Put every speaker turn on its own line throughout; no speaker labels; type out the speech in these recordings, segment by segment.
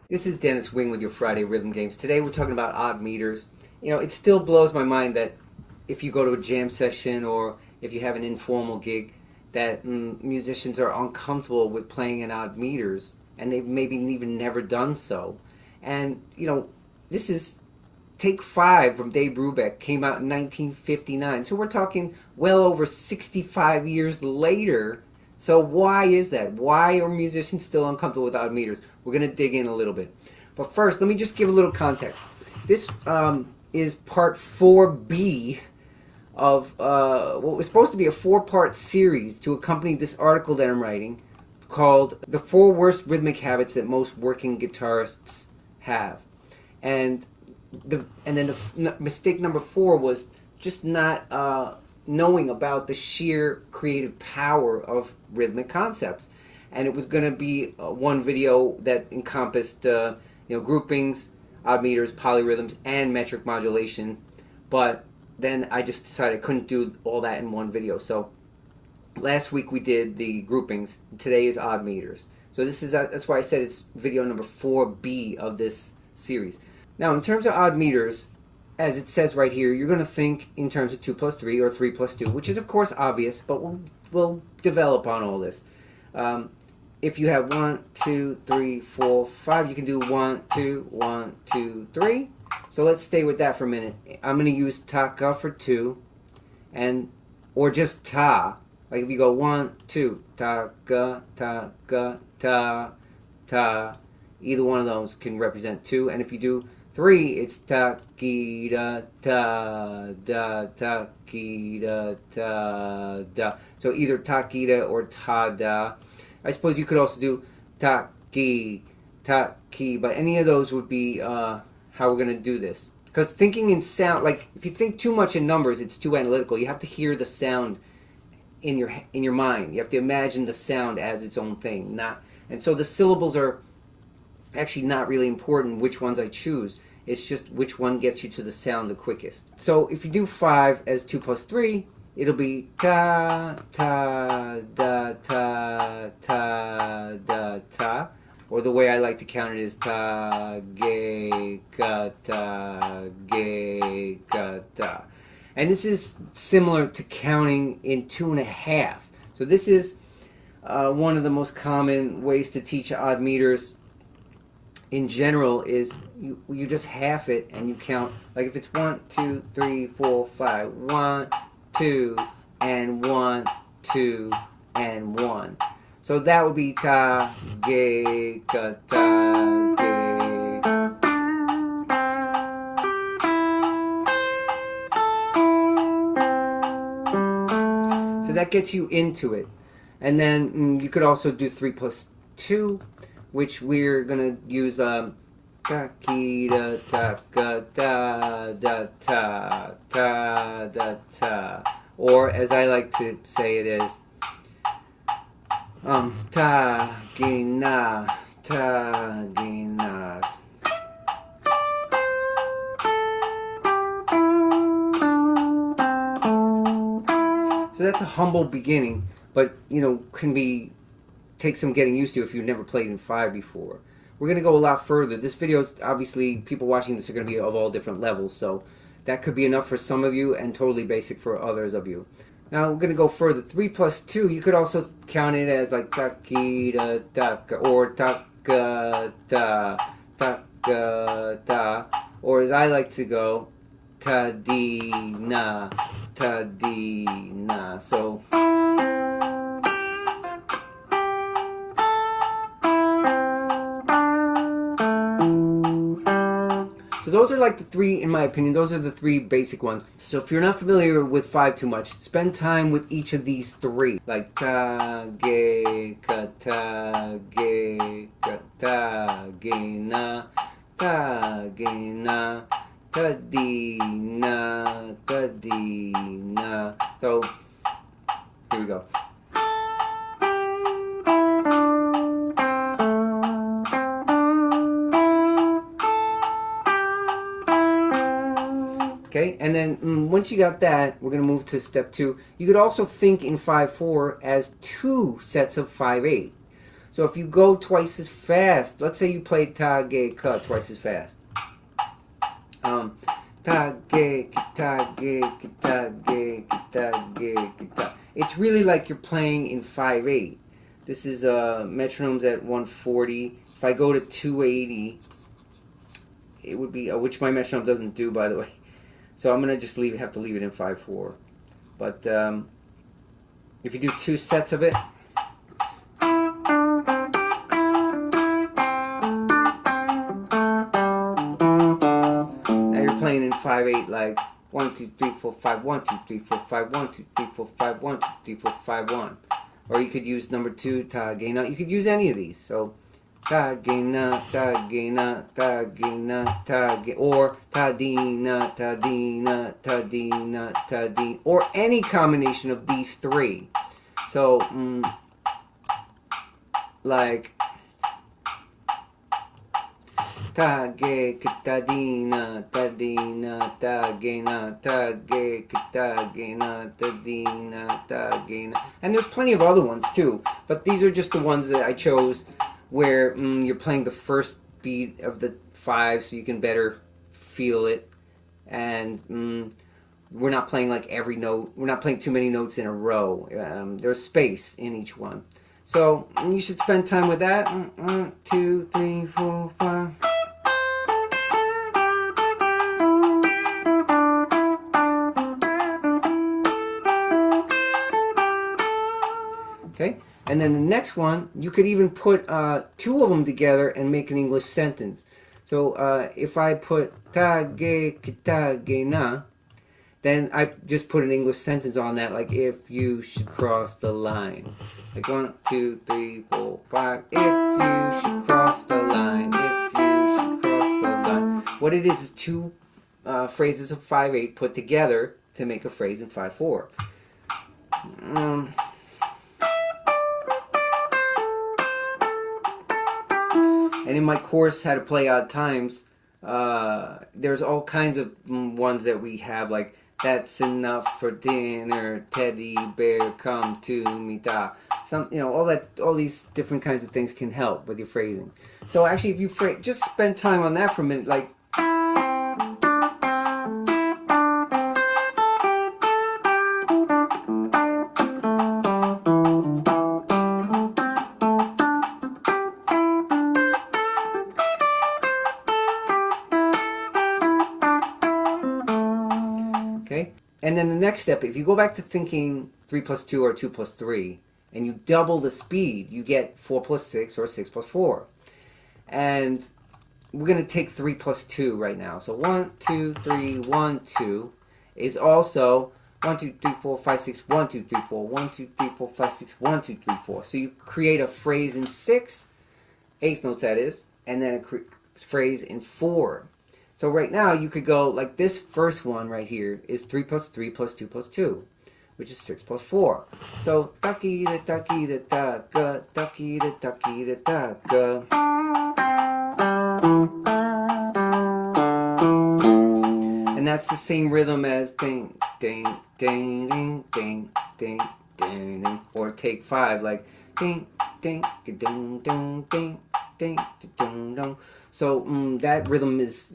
This is Dennis Wing with your Friday Rhythm Games. Today we're talking about odd meters. You know, it still blows my mind that if you go to a jam session or if you have an informal gig, that musicians are uncomfortable with playing in odd meters, and they've maybe even never done so. And, you know, this is Take 5 from Dave Brubeck, came out in 1959. So we're talking well over 65 years later. So why is that? Why are musicians still uncomfortable with odd meters? We're going to dig in a little bit. But first, let me just give a little context. This is part 4B of what was supposed to be a 4-part series to accompany this article that I'm writing called The 4 Worst Rhythmic Habits That Most Working Guitarists Have. And then the mistake number 4 was just not knowing about the sheer creative power of rhythmic concepts. And it was going to be one video that encompassed groupings, odd meters, polyrhythms, and metric modulation. But then I just decided I couldn't do all that in one video. So last week we did the groupings. Today is odd meters. So that's why I said it's video number 4B of this series. Now, in terms of odd meters, as it says right here, you're going to think in terms of 2 plus 3 or 3 plus 2, which is of course obvious, but we'll develop on all this. If you have 1, 2, 3, 4, 5, you can do 1, 2, 1, 2, 3. So let's stay with that for a minute. I'm going to use ta-ga for 2, or just ta. Like if you go 1, 2, ta-ga, ta-ga, ta, ta. Either one of those can represent 2, and if you do 3, it's ta-ki-da, ta-da, ta-ki-da, ta-da. So either ta-ki-da or ta-da. I suppose you could also do ta-ki, ta-ki, but any of those would be how we're going to do this. Because thinking in sound, like if you think too much in numbers, it's too analytical. You have to hear the sound in your mind. You have to imagine the sound as its own thing. And so the syllables are actually not really important which ones I choose. It's just which one gets you to the sound the quickest. So if you do 5 as 2 plus 3, it'll be ta, ta, da, ta, ta, da, ta. Or the way I like to count it is ta, ge, ka, ta, ge, ka, ta. And this is similar to counting in 2.5. So this is one of the most common ways to teach odd meters in general is you just half it and you count, like if it's 1, 2, 3, 4, 5, 1, 2, and 1, 2, and 1. So that would be ta, ge, ka, ta, ge. So that gets you into it. And then you could also do 3 plus 2, which we're going to use ta ki da ta ga da da ta ta da ta, or as I like to say it is ta gi na ta gi na. So that's a humble beginning, but can be take some getting used to if you've never played in 5 before. We're going to go a lot further. This video, obviously, people watching this are going to be of all different levels, so that could be enough for some of you and totally basic for others of you. Now we're going to go further. 3 plus 2, you could also count it as like ta-ki-da, ta-ka, or ta-ka-da, ta-ka-da, or as I like to go, ta-di-na, ta-di-na. So those are like the 3, in my opinion, those are the 3 basic ones. So if you're not familiar with 5 too much, spend time with each of these 3. Like ta, ge, ka, ta, ge, ka, ta, ge, na, ta, ge, na, ta, di, na, ta, di, na. So, here we go. Okay, and then once you got that, we're going to move to step 2. You could also think in 5/4 as 2 sets of 5/8. So if you go twice as fast, let's say you play ta ge ka twice as fast. Ta ge ta ge ta ge ta ge ta. It's really like you're playing in 5/8. This is metronomes at 140. If I go to 280, it would be which my metronome doesn't do, by the way. So I'm gonna just have to leave it in 5/4. But if you do 2 sets of it. Playing in 5/8 like 1 2 3 4 5 1 2 3 4 5 1 2 3 4 5 1 2 3 4 5 1, or you could use number 2 ta ge na. You could use any of these. So ta ge na ta ge na ta ge na ta ge, or ta di na ta di na ta di na ta di, or any combination of these three. So like ta ge ta di na ta di na ta ge na ta ge ta ge na ta di na ta ge na. And there's plenty of other ones too, but these are just the ones that I chose where you're playing the first beat of the 5 so you can better feel it, and we're not playing like every note. We're not playing too many notes in a row. There's space in each one, so you should spend time with that. 1 2 3 4 5. Okay, and then the next one, you could even put 2 of them together and make an English sentence. So if I put ta ge na, then I just put an English sentence on that, like if you should cross the line. Like 1 2 3 4 5. If you should cross the line. If you should cross the line. What it is 2 phrases of 5/8 put together to make a phrase in 5/4. And in my course, How to Play Odd Times, there's all kinds of ones that we have, like, that's enough for dinner, teddy bear, come to me, da. Some, all these different kinds of things can help with your phrasing. So actually, if you just spend time on that for a minute, like, okay? And then the next step, if you go back to thinking 3 plus 2 or 2 plus 3, and you double the speed, you get 4 plus 6 or 6 plus 4. And we're going to take 3 plus 2 right now. So 1, 2, 3, 1, 2 is also 1, 2, 3, 4, 5, 6, 1, 2, 3, 4, 1, 2, 3, 4, 5, 6, 1, 2, 3, 4. So you create a phrase in 6, 8th notes that is, and then a phrase in 4. So right now you could go like this first one right here is 3 plus 3 plus 2 plus 2, which is 6 plus 4. So taki da taki da da ga, taki da taki da da ga. And that's the same rhythm as ding ding ding ding ding ding ding ding, or take 5 like ding ding ding ding ding ding ding ding. So that rhythm is,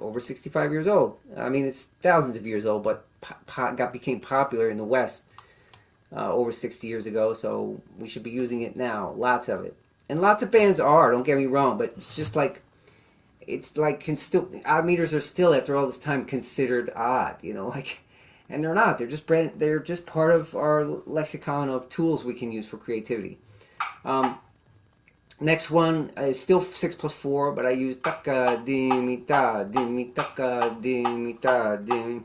over 65 years old. I mean, it's thousands of years old, but became popular in the West over 60 years ago. So we should be using it now, lots of it, and lots of bands are. Don't get me wrong, but it's just like odd meters are still after all this time considered odd, and they're not. They're just part of our lexicon of tools we can use for creativity. Next one is still 6 plus 4, but I use taka di mi ta di mi taka di mi ta di.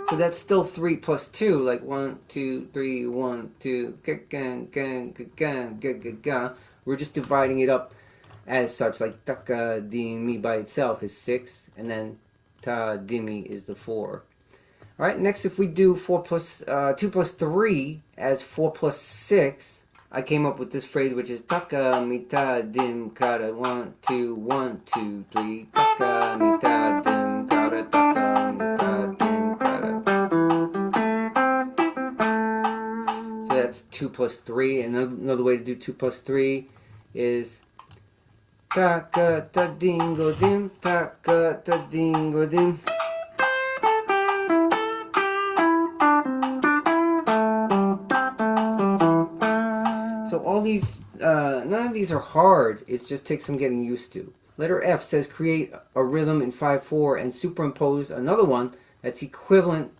So that's still 3 plus 2, like 1 2 3 1 2 ga. We're just dividing it up as such, like taka di mi by itself is 6, and then ta di mi is the 4. All right, next if we do 2 plus 3 as 4 plus 6, I came up with this phrase, which is taka mita dim kara 1 2 1 2 3 taka mita dim kara taka mita dim kara. that's 2 plus 3. And another way to do 2 plus 3 is taka ta dingo dim, taka ta dingo dim. So all these, none of these are hard. It just takes some getting used to. Letter F says create a rhythm in 5/4 and superimpose another one that's equivalent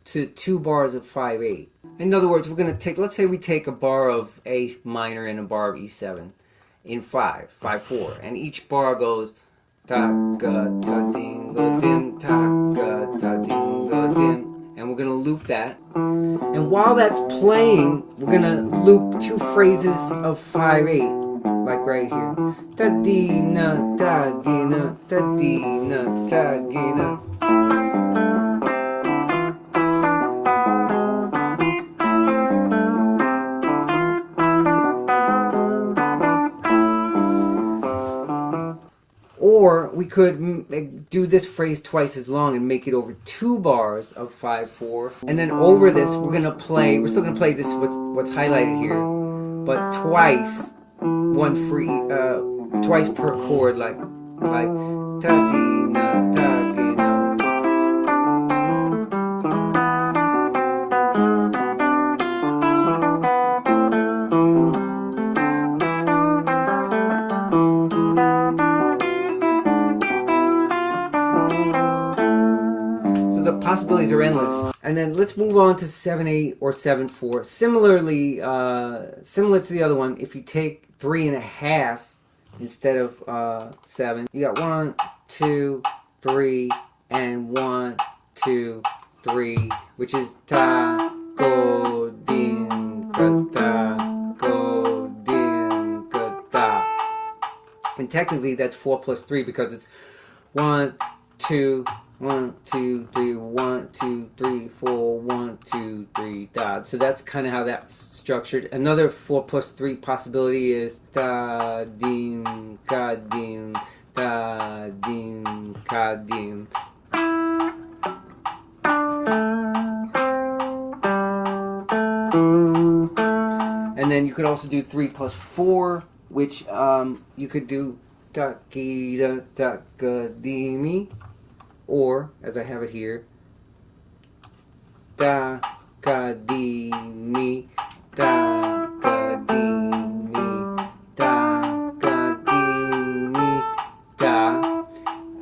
to 2 bars of 5/8. In other words, we're going to take, let's say we take a bar of A minor and a bar of E7 in 5/4, and each bar goes taka ta dingo dim, taka ta dingo dim, and we're going to loop that. And while that's playing, we're going to loop 2 phrases of 5/8, like right here. Ta di na ta gi na, ta di na ta gi na. Or we could do this phrase twice as long and make it over 2 bars of 5/4, and then over this we're still gonna play this what's highlighted here, but twice, twice per chord, like ta di na ta di na. The possibilities are endless. And then let's move on to 7/8 or 7/4. Similarly, similar to the other one, if you take 3.5 instead of 7, you got 1, 2, 3, and 1, 2, 3, which is ta go din ka ta go din ka ta. And technically that's 4 plus 3 because it's 1, 2, 1, 2, 3, 1, 2, 3, 4, 1, 2, 3, da. So that's kind of how that's structured. Another 4 plus 3 possibility is da dim ka dim, da dim ka dim. And then you could also do 3 plus 4, which you could do da ki da da ka di mi. Or, as I have it here, da ka di mi, da ka di mi, da ka di mi, da.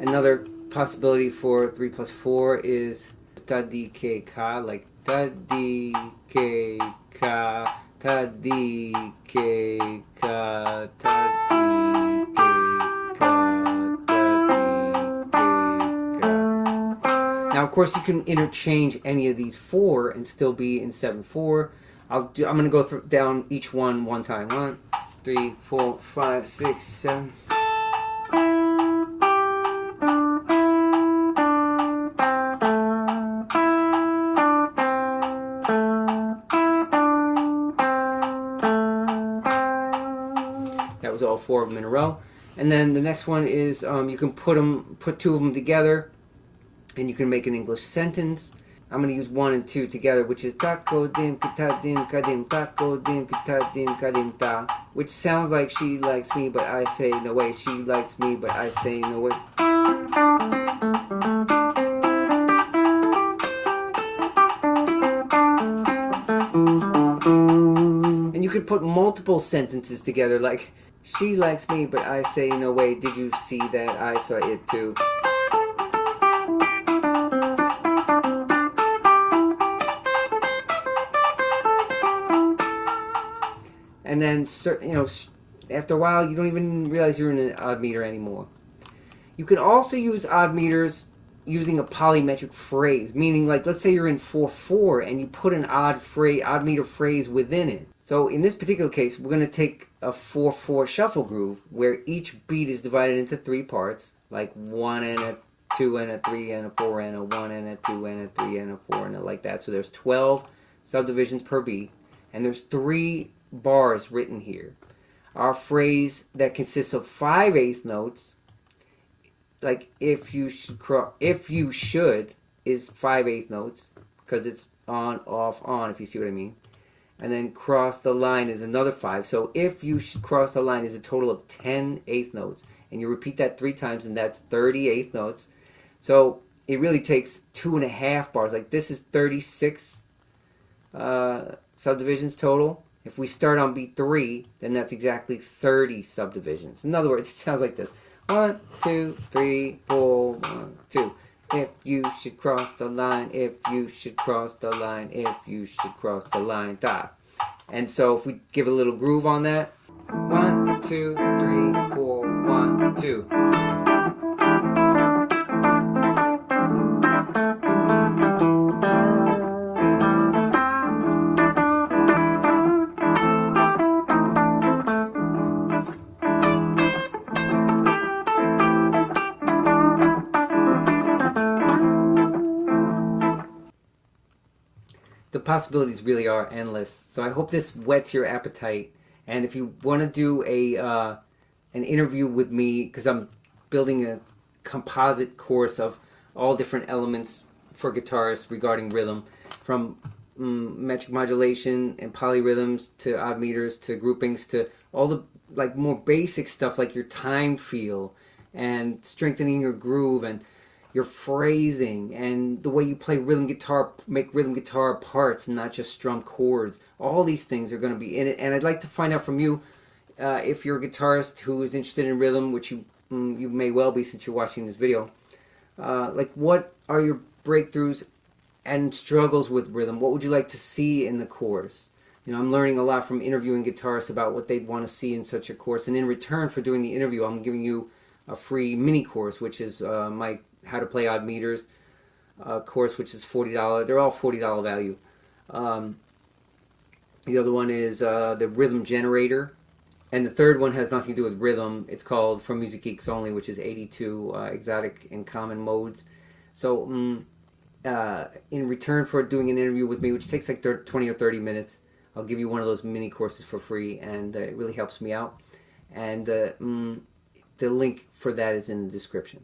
Another possibility for 3 plus 4 is da di ke ka, like da di ke ka, ta di ke ka, ta di ke ka. Now, of course, you can interchange any of these 4 and still be in 7/4. I'm going to go down each one time. 1, 3, 4, 5, 6, 7. That was all 4 of them in a row. And then the next one is you can put 2 of them together, and you can make an English sentence. I'm going to use 1 and 2 together, which is tako dim kita dim kadim, tako dim kita dim kadim ta, which sounds like she likes me, but I say no way. She likes me, but I say no way. And you could put multiple sentences together, like she likes me, but I say no way. Did you see that? I saw it too. And then, after a while, you don't even realize you're in an odd meter anymore. You can also use odd meters using a polymetric phrase, meaning, like, let's say you're in 4/4 and you put an odd meter phrase within it. So in this particular case, we're going to take a 4/4 shuffle groove where each beat is divided into 3 parts, like 1 and a 2 and a 3 and a 4 and a 1 and a 2 and a 3 and a 4 and a like that. So there's 12 subdivisions per beat, and there's 3 bars written here. Our phrase that consists of 5/8 notes, like if you should is 5/8 notes, because it's on, off, on, if you see what I mean. and then cross the line is another 5. So if you should cross the line is a total of 10 eighth notes, and you repeat that 3 times, and that's 30 eighth notes. So it really takes 2.5 bars. Like this is 36 subdivisions total. If we start on beat 3, then that's exactly 30 subdivisions. In other words, it sounds like this: 1, 2, 3, 4, 1, 2. If you should cross the line, if you should cross the line, if you should cross the line, da. And so if we give a little groove on that: 1, 2, 3, 4, 1, 2. The possibilities really are endless. So I hope this whets your appetite. And if you want to do an interview with me, because I'm building a composite course of all different elements for guitarists regarding rhythm, from metric modulation and polyrhythms to odd meters to groupings to all the like more basic stuff like your time feel and strengthening your groove and your phrasing and the way you play rhythm guitar, make rhythm guitar parts and not just strum chords. All these things are going to be in it, and I'd like to find out from you if you're a guitarist who is interested in rhythm, which you may well be since you're watching this video. Like, what are your breakthroughs and struggles with rhythm? What would you like to see in the course? You know, I'm learning a lot from interviewing guitarists about what they'd want to see in such a course, and in return for doing the interview, I'm giving you a free mini course, which is my How to Play Odd Meters course, which is $40. They're all $40 value. The other one is the Rhythm Generator, and the third one has nothing to do with rhythm. It's called From Music Geeks Only, which is 82 exotic and common modes. So in return for doing an interview with me, which takes like 20 or 30 minutes, I'll give you one of those mini courses for free, and it really helps me out. And the link for that is in the description.